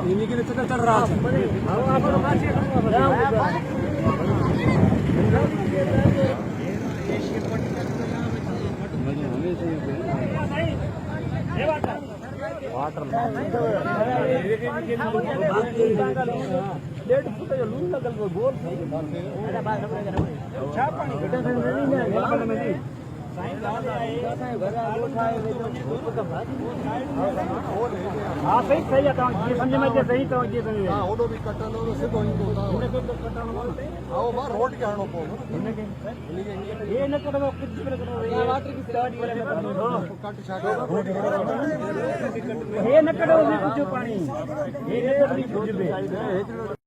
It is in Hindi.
ini kita cekal ras. हाँ सही सही है ये समझ में सही तो ये समझ हाँ ओडो भी कटन और से कोई तो होता है कटन आओ बाहर रोड के आनो को ये न करो कुछ भी करो ये वाटर की स्टार्ट करे कट छाटो ये न करो कुछ पानी ये न करो कुछ